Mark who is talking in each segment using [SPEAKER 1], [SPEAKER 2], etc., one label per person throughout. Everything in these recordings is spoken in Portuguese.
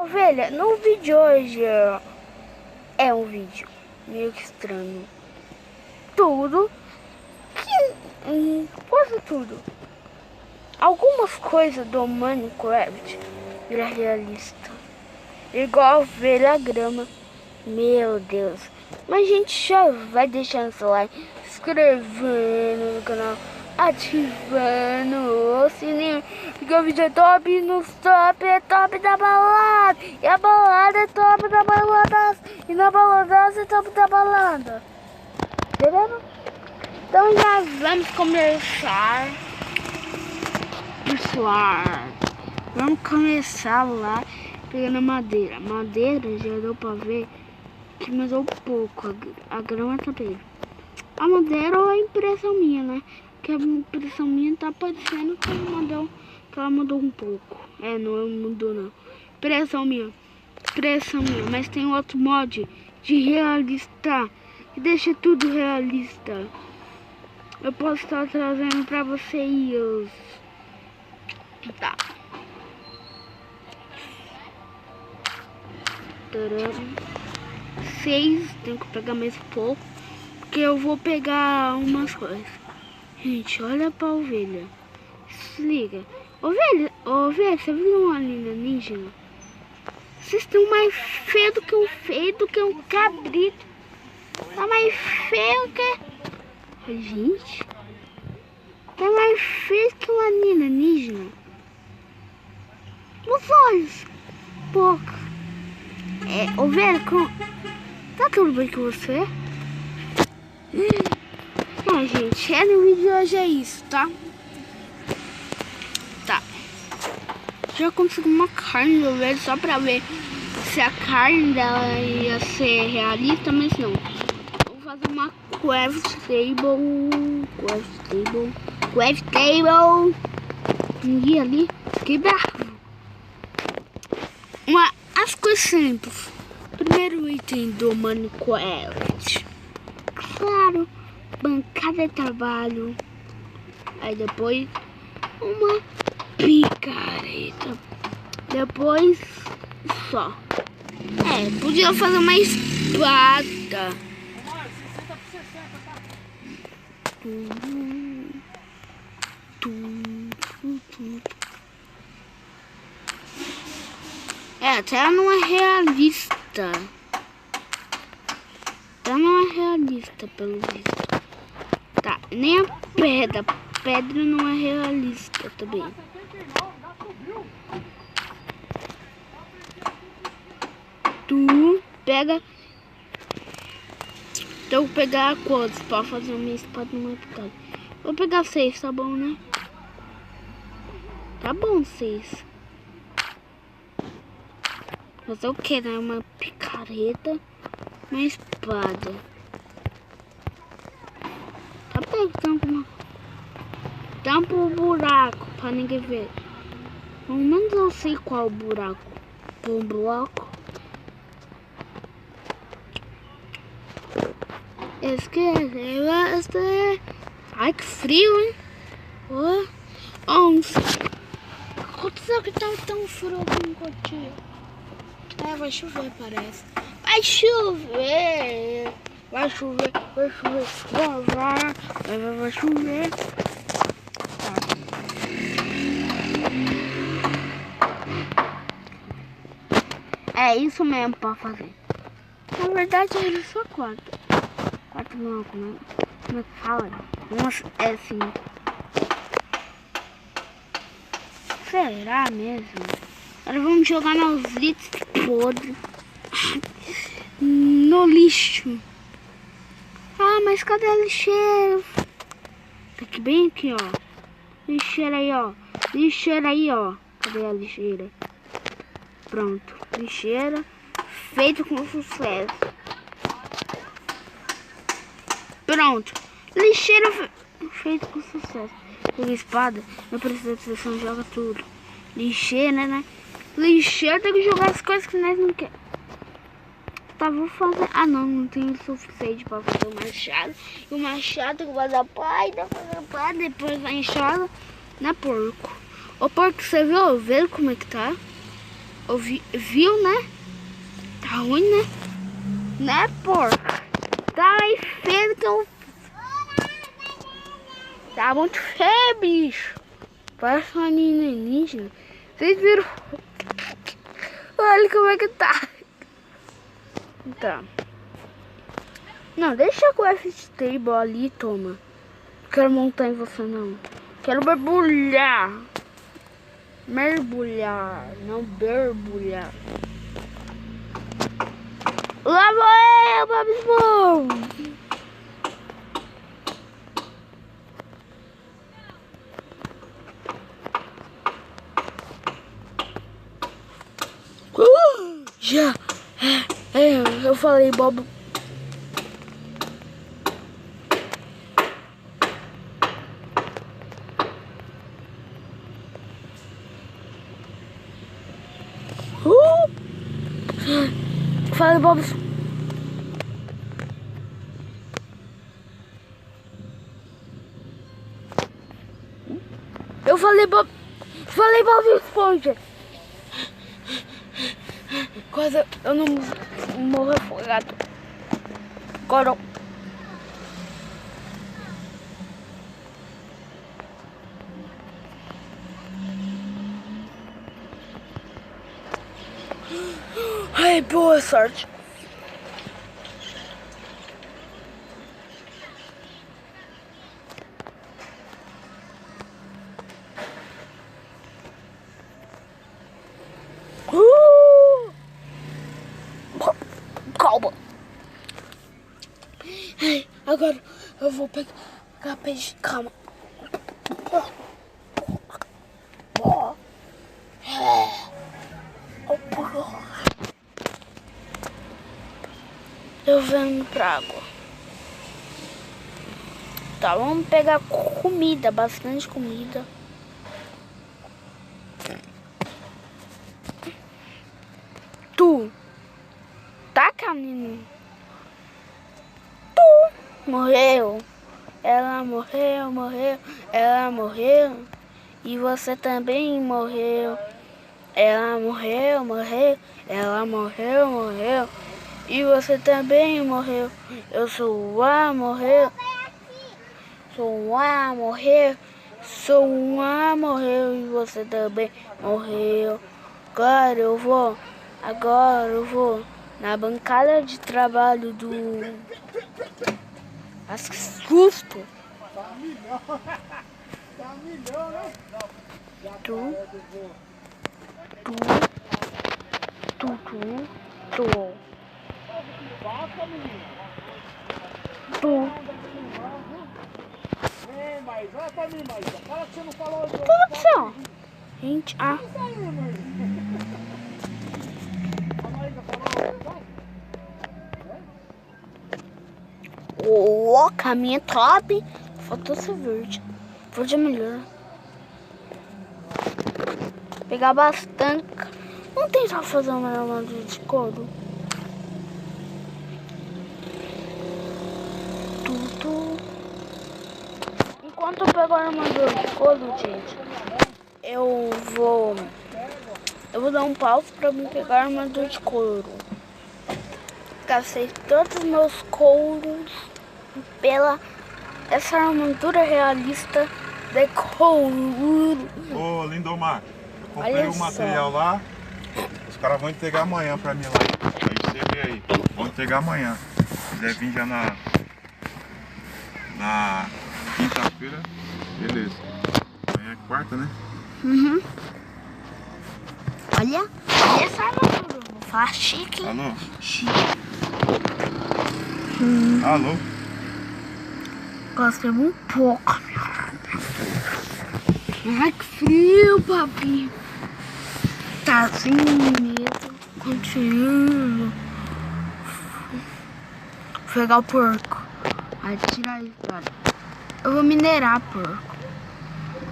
[SPEAKER 1] Ovelha, no vídeo de hoje é um vídeo meio que estranho. Quase tudo. Algumas coisas do Minecraft vira realista. Igual ver a grama. Meu Deus. Mas a gente já vai deixando seu like, se inscrevendo no canal, ativando o sininho, porque o vídeo é top nos top, é top da balada. E a balada é top da balada. E na balada é top da balada. Entendeu? Então já vamos começar. Pessoal, vamos começar lá pegando a madeira. Madeira já deu pra ver que mudou pouco. A grama tá bem. A madeira é impressão minha, né? Que a impressão minha tá parecendo que ela mudou um pouco. Não mudou não. Impressão minha. Mas tem outro mod de realista que deixa tudo realista. Eu posso estar trazendo pra vocês. Tá. 6, tenho que pegar mais pouco, porque eu vou pegar umas coisas. Gente, olha pra ovelha. Se liga. Ovelha, você viu uma alienígena? Vocês estão mais feio do que um cabrito. Tá mais feio que... Gente, tá mais feio que uma alienígena. Os olhos, boca. Ovelha, tá tudo bem com você? Gente, no vídeo de hoje é isso, tá? Tá. Já consegui uma carne de ovelha só pra ver se a carne dela ia ser realista, mas não. Vou fazer uma craft table. Ninguém ali, que bravo. As coisas simples. Primeiro item do Minecraft. Claro, bancada de trabalho. Aí depois uma picareta. Depois só. Podia fazer uma espada. Até não é realista. Não é realista, pelo visto. Tá, nem a pedra. Pedra não é realista também. Tu pega... Então eu vou pegar quantos pra fazer uma espada numa picada? Vou pegar 6, tá bom, né? Tá bom, 6. Fazer o que, né? Uma picareta, uma espada. Tá pegando tampa o buraco pra ninguém ver. Pelo menos eu sei qual o buraco. Um bloco. Ai, que frio, hein? Onde aconteceu que tá tão frio aqui no Cotia? Vai chover, parece. Vai chover. Vai chover. É isso mesmo pra fazer. Na verdade, ele só 4. 4 não, como é que fala? Nossa, é assim. Será mesmo? Agora vamos jogar meus litros podres no lixo. Mas cadê a lixeira? Tá aqui bem aqui, ó. Lixeira aí, ó. Cadê a lixeira? Pronto. Lixeira feito com sucesso. Pronto. Lixeira feito com sucesso. Peguei espada. Não precisa de seleção, joga tudo. Lixeira, né? Lixeira tem que jogar as coisas que nós não quer. Tá, vou fazer... não tenho o suficiente pra fazer o machado. E o machado tem que fazer a pá, depois a enxada, né, porco? Ô, porco, você viu a ovelha como é que tá? Viu, né? Tá ruim, né? Né, porco? Tá mais feio que eu... Tá muito feio, bicho. Parece uma alienígena. Vocês viram? Olha como é que tá. Tá. Não, deixa com o F-Stable ali, toma. Não quero montar em você, não. Quero mergulhar. Mergulhar, não berbulhar. Lá vou eu, Bob Esponja. Já. Eu falei, Bob. Falei, Bob. Eu falei, Bob. Falei, Bob Esponja. Quase eu não morro afogado. Agora. Ai, boa sorte. Calma. Ai, agora eu vou pegar peixe. Calma. Eu venho pra água. Tá, vamos pegar comida, bastante comida. Tu. Tá, menino? Tu. Morreu. Ela morreu. Ela morreu. E você também morreu. Ela morreu. Ela morreu. E você também morreu. Eu sou a morreu. Sou a morreu. E você também morreu. Agora eu vou na bancada de trabalho do... Nossa, que susto. Tá milhão, né? Tu.
[SPEAKER 2] Mas olha pra mim, mas fala que você não falou.
[SPEAKER 1] Tudo opção. Gente, O caminho é top. Faltou ser verde. Verde é melhor. Pegar bastante. Não tem só fazer uma armadura de couro. Enquanto eu pego a armadura de couro, gente, eu vou dar um pause pra mim pegar a armadura de couro. Gastei todos os meus couros pela essa armadura realista de couro.
[SPEAKER 2] Ô, Lindomar, eu comprei o material lá. Os caras vão entregar amanhã pra mim lá. Aí você vê aí. Vão entregar amanhã. Se quiser vir já na quinta-feira, beleza. Amanhã é quarta, né?
[SPEAKER 1] Uhum. Olha essa armadura. Vou falar chique.
[SPEAKER 2] Alô? Chique. Alô?
[SPEAKER 1] Gostei um pouco. Ai, que frio, papi. Tá sem medo. Continua. Vou pegar o porco. Vai tirar isso, olha. Eu vou minerar, porco.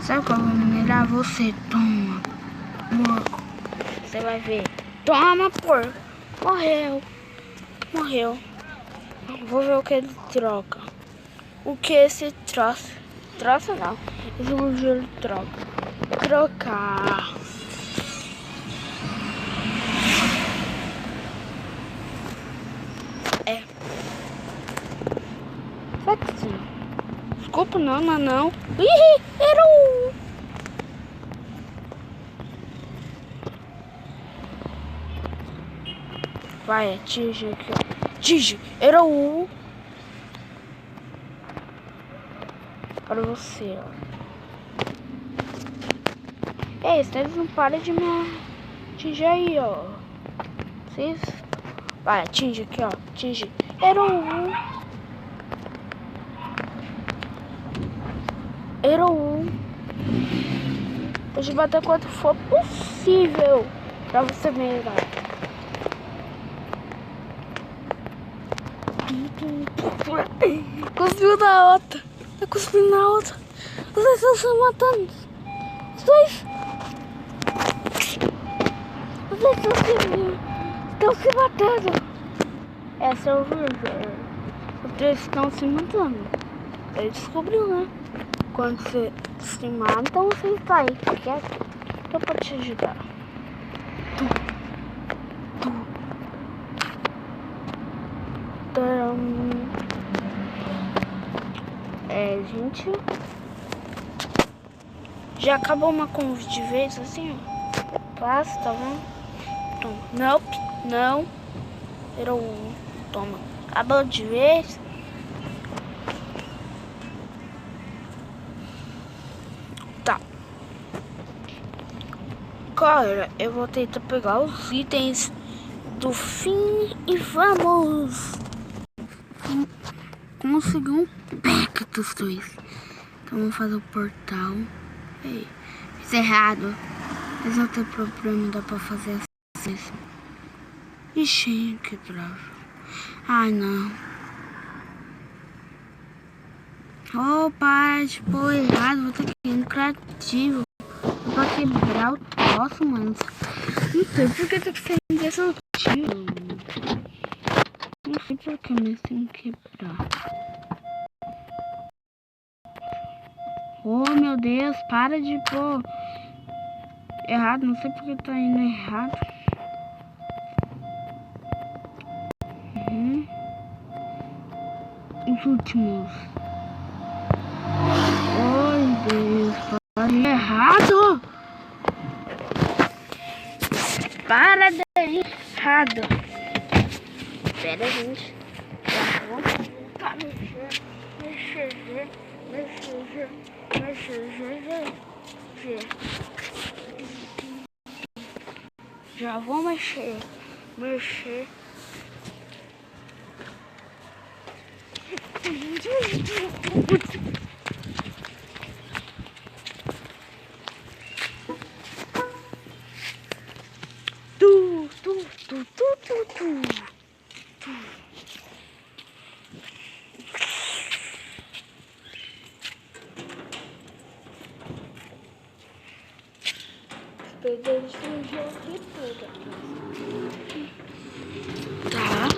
[SPEAKER 1] Sabe o que eu vou minerar? Você toma, porco. Você vai ver. Toma, porco. Morreu. Vou ver o que ele troca. O que esse troço? Troço não. Esse bugio ele troca. Trocar. É. Será que sim? Desculpa, não, não, não. Ih, era um. Vai, atinge aqui, ó. Atinge, era um. Para você, ó. Ei, vocês não param de me atingir aí, ó. Vocês... Vai, atinge aqui, ó. Atinge. Era um. Era um. Pode bater quanto for possível. Pra você ver, galera. Cuspiu na outra. Tá cuspindo na outra. Os dois estão se matando. Os dois. Os dois estão se matando. Essa é o vídeo. Os três estão se matando. Ele descobriu, né? Quando você se mata, você está aí. Quieto. Eu posso te ajudar. Gente. Já acabou uma convite de vez, assim, ó. Passa, tá vendo? Toma. Não, não. Era um. Toma. Acabou de vez. Tá. Cara, eu vou tentar pegar os itens do fim e vamos. Consegui um pack dos dois. Então vamos fazer o portal. Ei, fiz errado. Mas não tem problema, dá pra fazer assim. Ixi, que droga. Ai, não. Oh, para de pôr errado. Vou ter que ir no criativo. Pra quebrar o troço, mano. Não sei por que tem que ser indestrutível. Não sei por que, mas tem que quebrar. Oh, meu Deus, para de pôr errado. Não sei porque tá indo errado. Os últimos. Oh, Deus, para de errado. Para de errado. Pera, gente. Tá já vou mexer. Tá.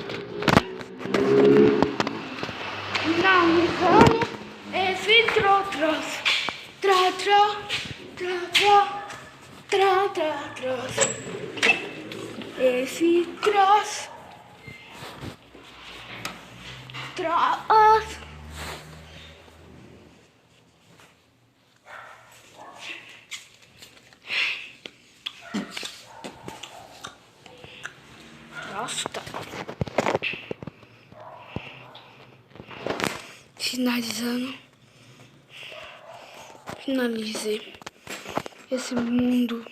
[SPEAKER 1] Finalizando esse troço. Esse troço. Nossa, tá. Finalizei esse mundo.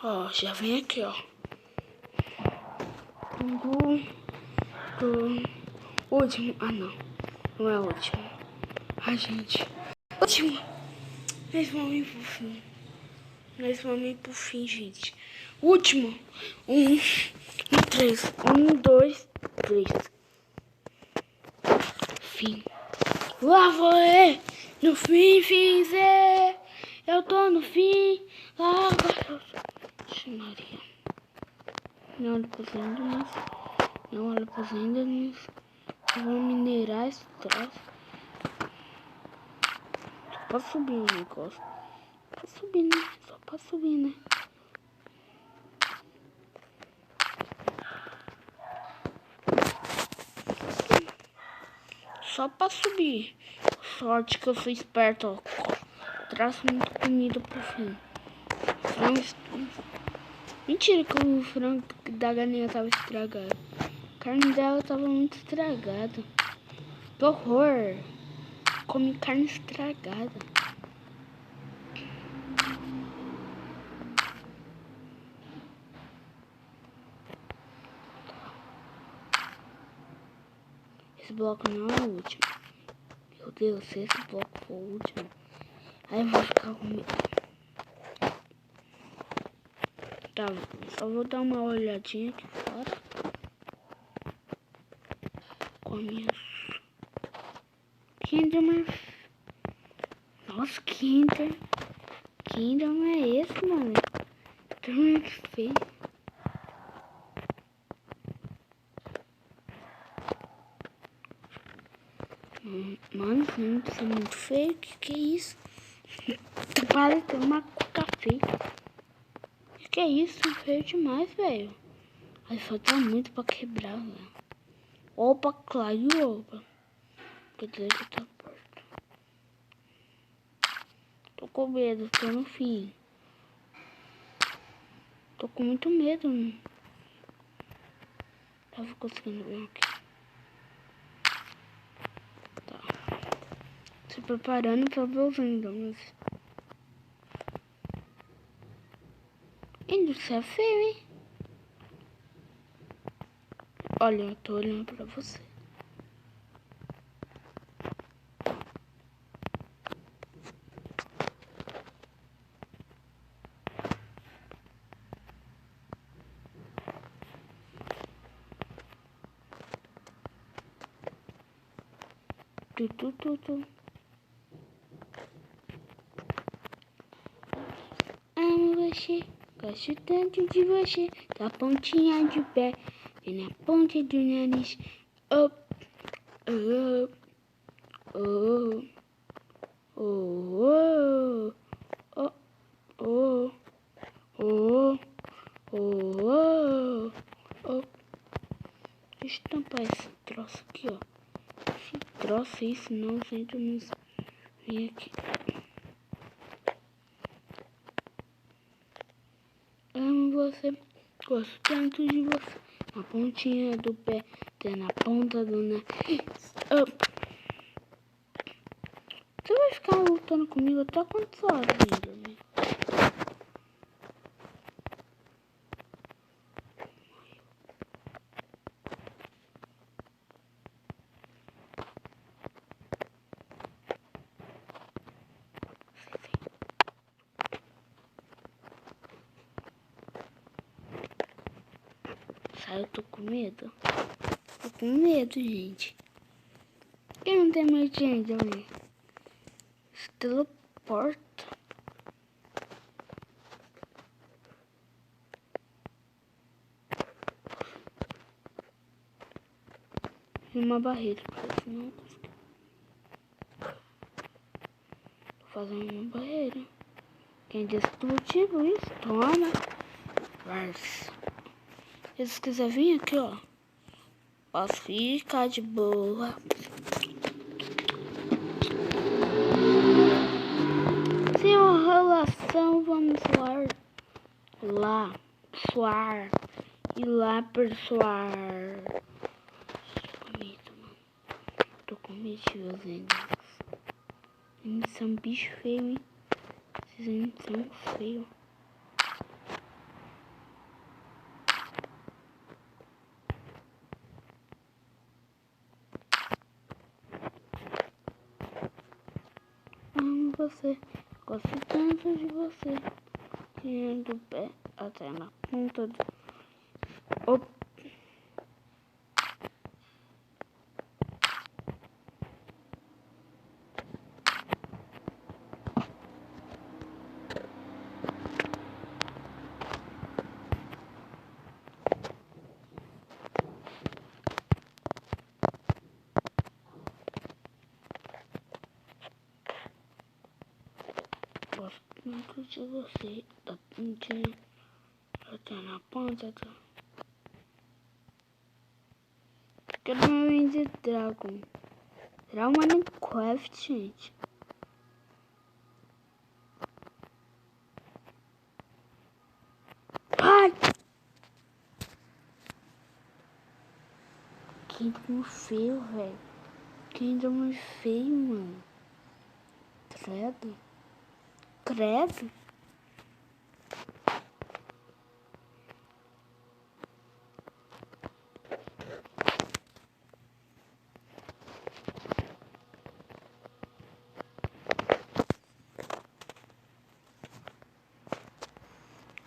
[SPEAKER 1] Ó, já vem aqui, ó. Do último. Ah, não. Não é o último. Ah, gente. Último. Nós vamos ir pro fim, gente. Último. 3. 2, 3. Fim. Lá vou eu. No fim, fizer. Eu tô no fim. Lá vai. Maria. Não olha pros índios. Não olha pros índios. Vou minerar esse troço. Só pra subir o negócio. Pra subir, né? Só pra subir, né? só pra subir. Sorte que eu sou esperto, ó. Traço muita comida pro fim. Frango... Mentira que o frango da galinha tava estragado. A carne dela tava muito estragada. Que horror! Comi carne estragada. Esse bloco não é o último. Meu Deus, se esse bloco for o último, aí eu vou ficar com medo. Tá, só vou dar uma olhadinha aqui fora. Com a minha... Kinder... Nossa, Kinder não é esse, mano. Tão feio. Mano, isso é muito feio. Que é isso? Tá parecendo uma cuca feia. Que é isso? Feio demais, velho. Aí falta muito pra quebrar, velho. Opa, claro, opa. Quer dizer que tá perto. Tô com medo, tô no fim. Tô com muito medo. Tava conseguindo ver aqui. Tá. Se preparando pra ver os mas... Isso é feio, hein? Olha, eu tô olhando pra você. Amo você, gosto tanto de você, da pontinha de pé e na ponta do nariz. Oh, oh, oh, oh, oh, oh, oh, oh, oh. Deixa eu tampar esse troço aqui, ó. Esse troço aí, senão sempre me vem aqui. Amo você, gosto tanto de você. Na pontinha do pé, até na ponta do nariz. Oh. Você vai ficar lutando comigo até quantas horas ainda, né? Sai, eu tô com medo. Tô com medo, gente. Quem não tem medo de gente, também? Se teleporta. E uma barreira, porque senão eu consigo. Tô fazendo uma barreira. Quem é destrutivo isso? Toma. Mas... se quiser vir aqui, ó. Posso ficar de boa. Sem enrolação, vamos lá. Suar. E lá persuar. Tô com medo, mano. Tô com medo de ver os inimigos. Eles são bicho feio, hein? Esses inimigos são feios. Amo você, gosto tanto de você. Tirando do pé até na ponta do... Opa. Gosto muito de você, da pontinha até na ponta do... Quero meu Ender Dragon. Era o Minecraft, gente. Ai! Que muito feio, velho. Que ainda muito feio, mano. Credo. Credo.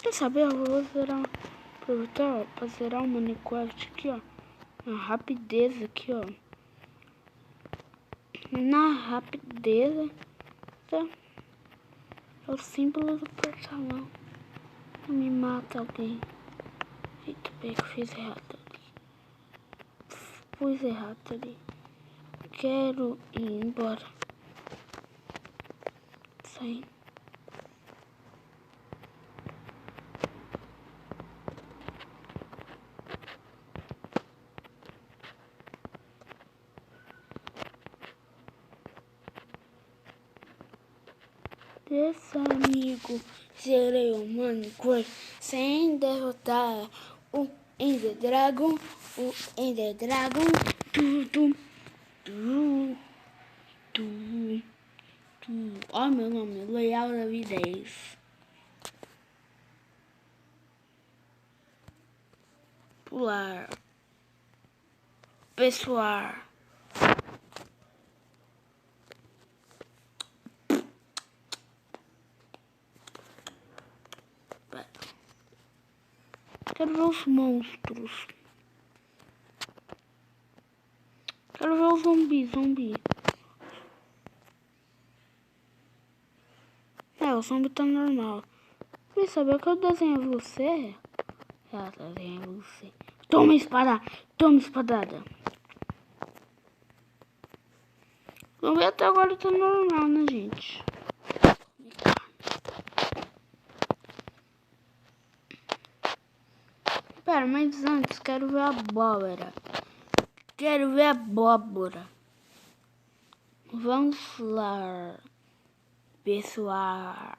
[SPEAKER 1] Quer saber? Eu vou aproveitar pra zerar o Minecraft aqui, ó. Na rapidez aqui, ó. Na rapidez, tá? É o símbolo do portalão. Me mata alguém. Eita, bem que eu fiz errado ali. Pus errado ali. Quero ir embora. Sai. Esse amigo, zerei o Minecraft sem derrotar o Ender Dragon. O Ender Dragon. Ó, meu nome, Leal Davi 10. Pular. Pessoal. Quero ver os monstros. Quero ver o zumbi. É, o zumbi tá normal. Quer saber que eu desenhei você? Já desenhei você. Toma espada! Toma espadada! O zumbi até agora tá normal, né, gente? Pera, mas antes quero ver a abóbora. Quero ver a abóbora. Vamos lá, pessoal.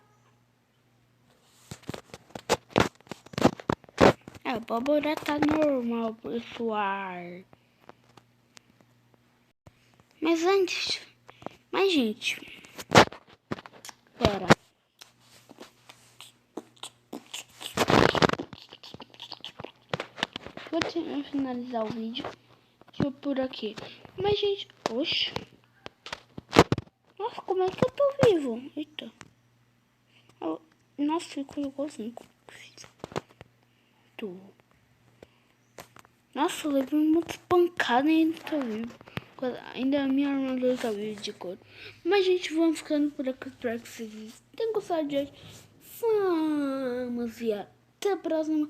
[SPEAKER 1] A abóbora tá normal, pessoal. Mas antes... Mas, gente... Pera. Vou finalizar o vídeo. Por aqui. Mas, gente... Oxe. Nossa, como é que eu tô vivo? Eita. Nossa, ficou igualzinho. Nossa, eu levei muitas pancadas e ainda tô vivo. Ainda a minha armadura tá viva de cor. Mas, gente, vamos ficando por aqui. Espero que vocês tenham gostado de hoje. Vamos e até a próxima.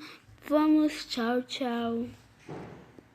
[SPEAKER 1] Vamos, tchau, tchau.